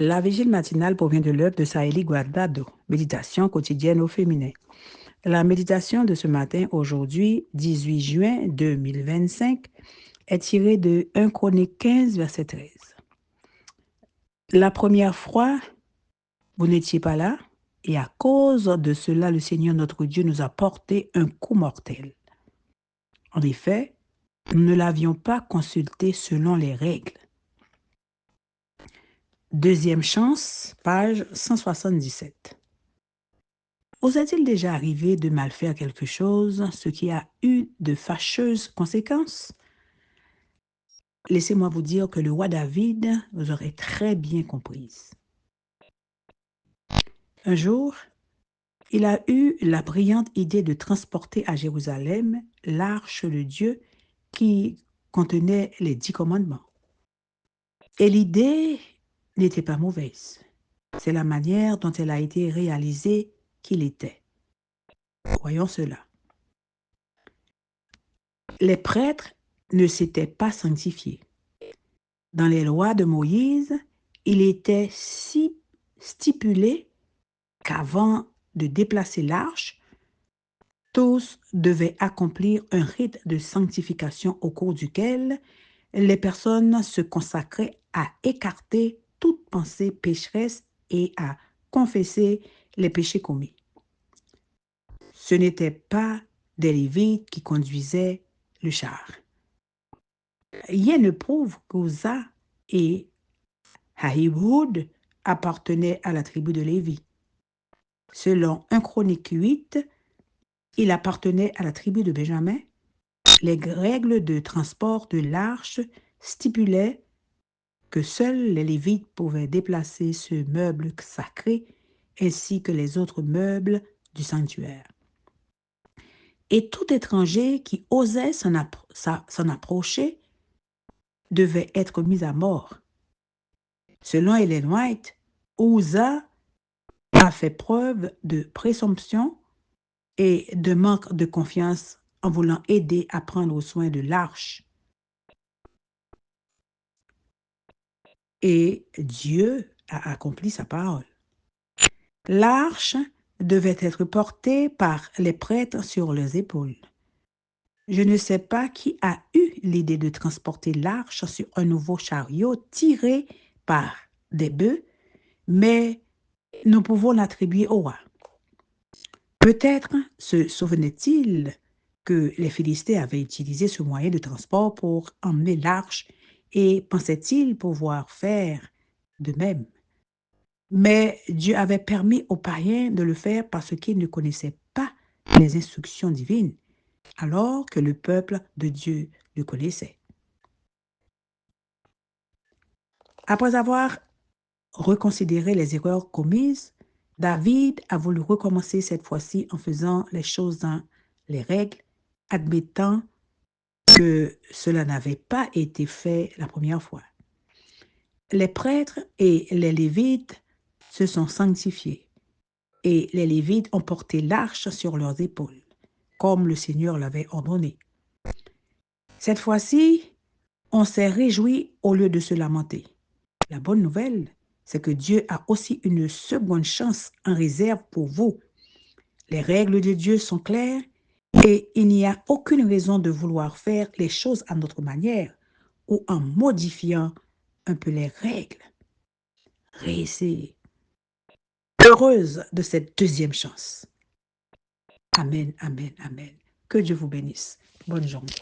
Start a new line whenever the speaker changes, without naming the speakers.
La vigile matinale provient de l'œuvre de Saïli Guardado, Méditation quotidienne au féminin. La méditation de ce matin, aujourd'hui, 18 juin 2025, est tirée de 1 Chronique 15, verset 13. La première fois, vous n'étiez pas là, et à cause de cela, le Seigneur notre Dieu nous a porté un coup mortel. En effet, nous ne l'avions pas consulté selon les règles. Deuxième chance, page 177. Vous est-il déjà arrivé de mal faire quelque chose, ce qui a eu de fâcheuses conséquences? Laissez-moi vous dire que le roi David vous aurait très bien comprise. Un jour, il a eu la brillante idée de transporter à Jérusalem l'arche de Dieu qui contenait les 10 commandements. Et l'idée n'était pas mauvaise. C'est la manière dont elle a été réalisée qu'il était. Voyons cela. Les prêtres ne s'étaient pas sanctifiés. Dans les lois de Moïse, il était si stipulé qu'avant de déplacer l'arche, tous devaient accomplir un rite de sanctification au cours duquel les personnes se consacraient à écarter toute pensée pécheresse et à confesser les péchés commis. Ce n'étaient pas des Lévites qui conduisaient le char. Rien ne prouve qu'Uza et Ahihud appartenaient à la tribu de Lévi. Selon 1 Chronique 8, il appartenait à la tribu de Benjamin. Les règles de transport de l'arche stipulaient que seuls les Lévites pouvaient déplacer ce meuble sacré ainsi que les autres meubles du sanctuaire. Et tout étranger qui osait s'en approcher devait être mis à mort. Selon Ellen White, Uza a fait preuve de présomption et de manque de confiance en voulant aider à prendre soin de l'arche. Et Dieu a accompli sa parole. L'arche devait être portée par les prêtres sur leurs épaules. Je ne sais pas qui a eu l'idée de transporter l'arche sur un nouveau chariot tiré par des bœufs, mais nous pouvons l'attribuer au roi. Peut-être se souvenait-il que les Philistins avaient utilisé ce moyen de transport pour emmener l'arche et pensait-il pouvoir faire de même. Mais Dieu avait permis aux païens de le faire parce qu'ils ne connaissaient pas les instructions divines, alors que le peuple de Dieu le connaissait. Après avoir reconsidéré les erreurs commises, David a voulu recommencer cette fois-ci en faisant les choses dans les règles, admettant que cela n'avait pas été fait la première fois. Les prêtres et les Lévites se sont sanctifiés et les Lévites ont porté l'arche sur leurs épaules, comme le Seigneur l'avait ordonné. Cette fois-ci, on s'est réjoui au lieu de se lamenter. La bonne nouvelle, c'est que Dieu a aussi une seconde chance en réserve pour vous. Les règles de Dieu sont claires et il n'y a aucune raison de vouloir faire les choses à notre manière ou en modifiant un peu les règles. Réessayez. Heureuse de cette deuxième chance. Amen, amen, amen. Que Dieu vous bénisse. Bonne journée.